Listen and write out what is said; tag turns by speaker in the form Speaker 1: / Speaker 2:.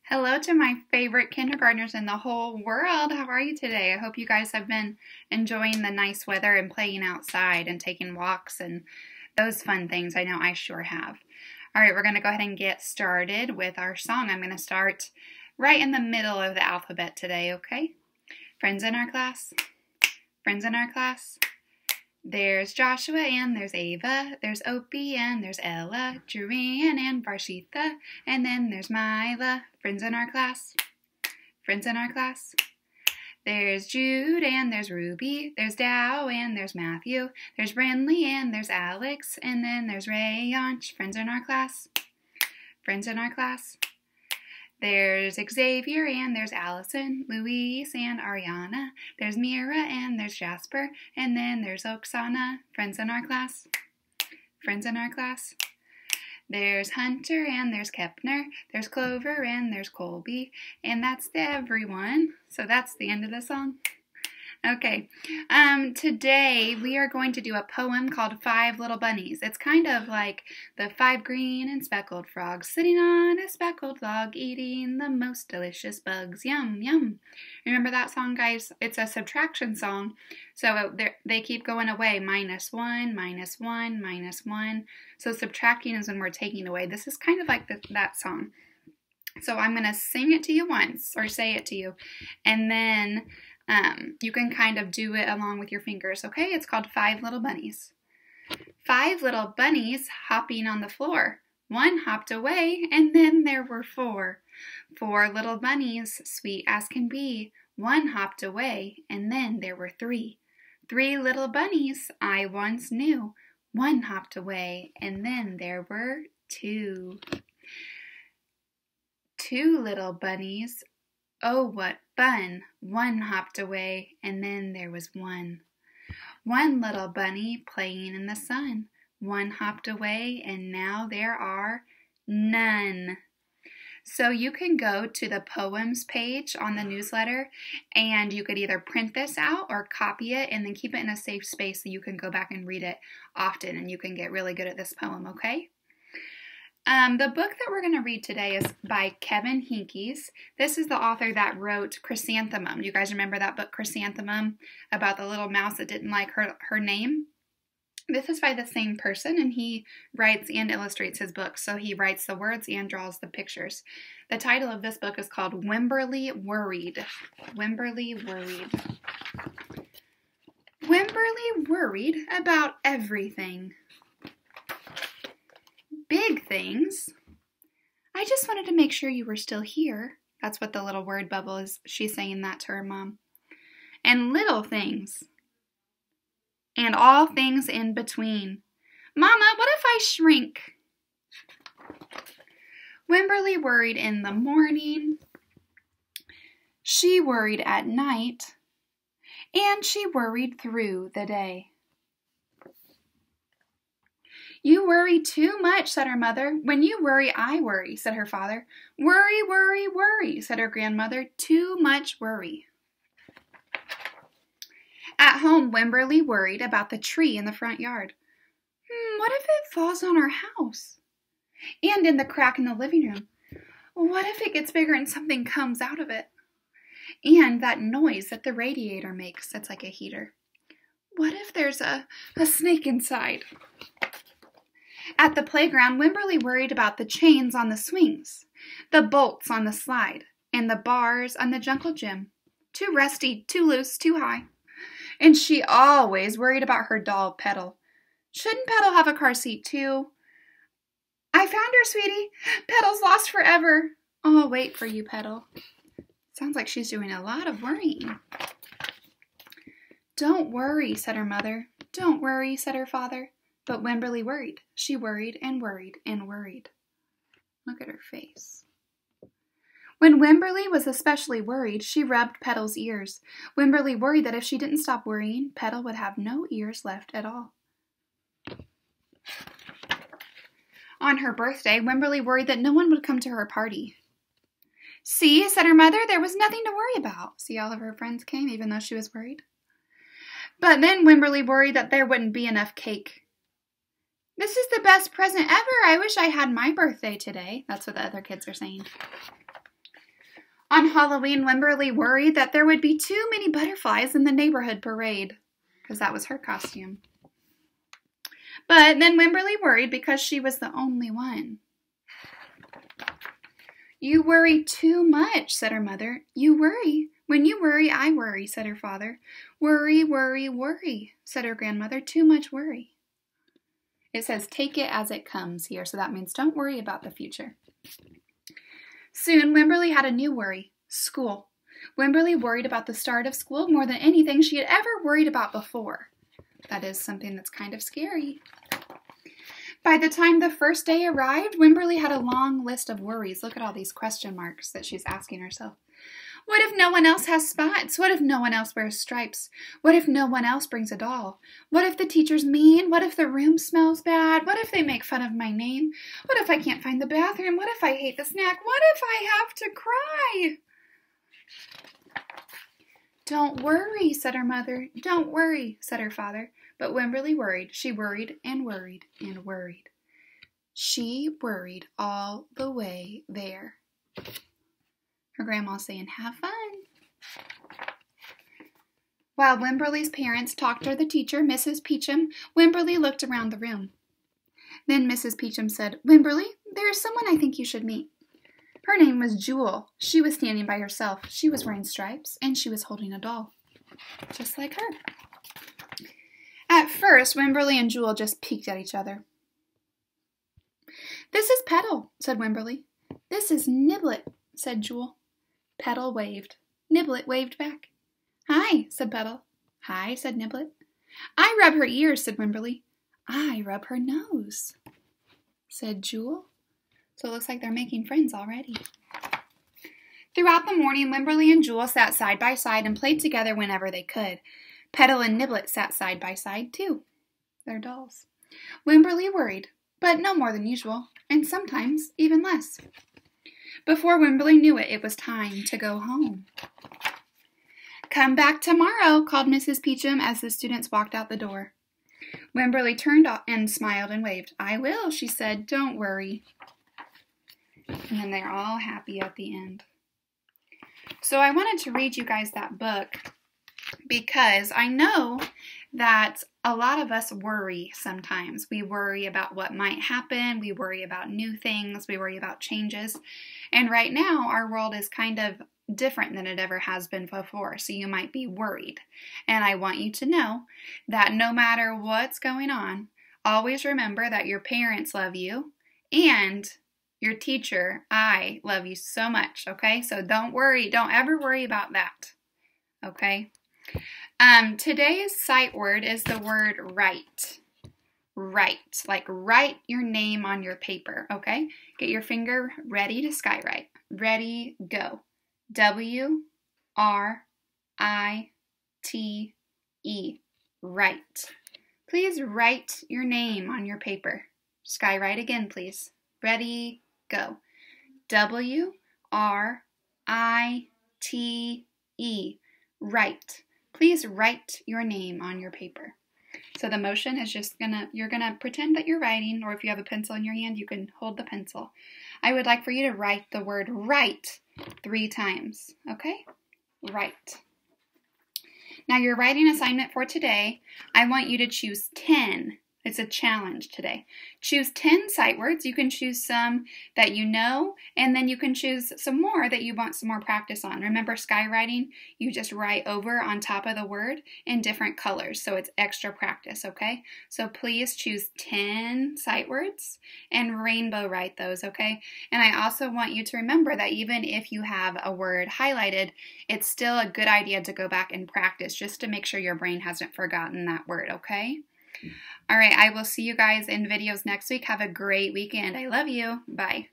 Speaker 1: Hello to my favorite kindergartners in the whole world. How are you today? I hope you guys have been enjoying the nice weather and playing outside and taking walks and those fun things. I know I sure have. All right, we're going to go ahead and get started with our song. I'm going to start right in the middle of the alphabet today, okay? Friends in our class. Friends in our class. There's Joshua and there's Ava, there's Opie and there's Ella, Joanne and Varshitha, and then there's Mila. Friends in our class. Friends in our class. There's Jude and there's Ruby, there's Dow and there's Matthew, there's Brindley and there's Alex, and then there's Rayanch. Friends in our class. Friends in our class. There's Xavier and there's Allison, Louise and Ariana, there's Mira and there's Jasper, and then there's Oksana. Friends in our class. Friends in our class. There's Hunter and there's Kepner, there's Clover and there's Colby, and that's everyone. So that's the end of the song. Okay, today we are going to do a poem called 5 Little Bunnies. It's kind of like the 5 green and speckled frogs sitting on a speckled log eating the most delicious bugs. Yum, yum. Remember that song, guys? It's a subtraction song, so they keep going away. -1, -1, -1. So subtracting is when we're taking away. This is kind of like that song. So I'm going to sing it to you once, or say it to you, and then you can kind of do it along with your fingers, okay? It's called 5 Little Bunnies. 5 little bunnies hopping on the floor. 1 hopped away, and then there were 4. 4 little bunnies, sweet as can be. 1 hopped away, and then there were 3. 3 little bunnies I once knew. 1 hopped away, and then there were 2. 2 little bunnies, oh, what fun! 1 hopped away, and then there was 1. 1 little bunny playing in the sun. 1 hopped away, and now there are none. So you can go to the poems page on the newsletter, and you could either print this out or copy it and then keep it in a safe space so you can go back and read it often, and you can get really good at this poem, okay? The book that we're going to read today is by Kevin Hinkes. This is the author that wrote Chrysanthemum. You guys remember that book, Chrysanthemum, about the little mouse that didn't like her name? This is by the same person, and he writes and illustrates his books. So he writes the words and draws the pictures. The title of this book is called Wimberly Worried. Wimberly Worried. Wimberly worried about everything. Big things. I just wanted to make sure you were still here. That's what the little word bubble is. She's saying that to her mom. And little things. And all things in between. Mama, what if I shrink? Wimberly worried in the morning. She worried at night. And she worried through the day. You worry too much, said her mother. When you worry, I worry, said her father. Worry, worry, worry, said her grandmother. Too much worry. At home, Wimberly worried about the tree in the front yard. What if it falls on our house? And in the crack in the living room. What if it gets bigger and something comes out of it? And that noise that the radiator makes, that's like a heater. What if there's a snake inside? At the playground, Wimberly worried about the chains on the swings, the bolts on the slide, and the bars on the jungle gym. Too rusty, too loose, too high. And she always worried about her doll, Petal. Shouldn't Petal have a car seat, too? I found her, sweetie. Petal's lost forever. I'll wait for you, Petal. Sounds like she's doing a lot of worrying. Don't worry, said her mother. Don't worry, said her father. But Wimberly worried. She worried and worried and worried. Look at her face. When Wimberly was especially worried, she rubbed Petal's ears. Wimberly worried that if she didn't stop worrying, Petal would have no ears left at all. On her birthday, Wimberly worried that no one would come to her party. See, said her mother, there was nothing to worry about. See, all of her friends came, even though she was worried. But then Wimberly worried that there wouldn't be enough cake. This is the best present ever. I wish I had my birthday today. That's what the other kids are saying. On Halloween, Wimberly worried that there would be too many butterflies in the neighborhood parade, because that was her costume. But then Wimberly worried because she was the only one. You worry too much, said her mother. You worry. When you worry, I worry, said her father. Worry, worry, worry, said her grandmother. Too much worry. It says take it as it comes here, so that means don't worry about the future. Soon, Wimberly had a new worry, school. Wimberly worried about the start of school more than anything she had ever worried about before. That is something that's kind of scary. By the time the first day arrived, Wimberly had a long list of worries. Look at all these question marks that she's asking herself. What if no one else has spots? What if no one else wears stripes? What if no one else brings a doll? What if the teacher's mean? What if the room smells bad? What if they make fun of my name? What if I can't find the bathroom? What if I hate the snack? What if I have to cry? Don't worry, said her mother. Don't worry, said her father. But Wimberly worried. She worried and worried and worried. She worried all the way there. Her grandma's saying, have fun. While Wimberly's parents talked to the teacher, Mrs. Peachum, Wimberly looked around the room. Then Mrs. Peachum said, Wimberly, there is someone I think you should meet. Her name was Jewel. She was standing by herself. She was wearing stripes, and she was holding a doll, just like her. At first, Wimberly and Jewel just peeked at each other. This is Petal, said Wimberly. This is Niblet, said Jewel. Petal waved. Niblet waved back. Hi, said Petal. Hi, said Niblet. I rub her ears, said Wimberly. I rub her nose, said Jewel. So it looks like they're making friends already. Throughout the morning, Wimberly and Jewel sat side by side and played together whenever they could. Petal and Niblet sat side by side, too. They're dolls. Wimberly worried, but no more than usual, and sometimes even less. Before Wimberly knew it, it was time to go home. Come back tomorrow, called Mrs. Peachum as the students walked out the door. Wimberly turned and smiled and waved. I will, she said. Don't worry. And then they're all happy at the end. So I wanted to read you guys that book because I know that a lot of us worry sometimes. We worry about what might happen. We worry about new things. We worry about changes. And right now, our world is kind of different than it ever has been before. So you might be worried. And I want you to know that no matter what's going on, always remember that your parents love you and your teacher, I love you so much, okay? So don't worry. Don't ever worry about that, okay? Today's sight word is the word write. Write, like write your name on your paper, okay? Get your finger ready to skywrite. Ready, go. W-R-I-T-E, write. Please write your name on your paper. Skywrite again, please. Ready, go. W-R-I-T-E, write. Please write your name on your paper. So the motion is just you're gonna pretend that you're writing, or if you have a pencil in your hand, you can hold the pencil. I would like for you to write the word write 3 times, okay? Write. Now your writing assignment for today, I want you to choose 10. It's a challenge today. Choose 10 sight words. You can choose some that you know, and then you can choose some more that you want some more practice on. Remember skywriting? You just write over on top of the word in different colors, so it's extra practice, okay? So please choose 10 sight words and rainbow write those, okay? And I also want you to remember that even if you have a word highlighted, it's still a good idea to go back and practice just to make sure your brain hasn't forgotten that word, okay? All right, I will see you guys in videos next week. Have a great weekend. I love you. Bye.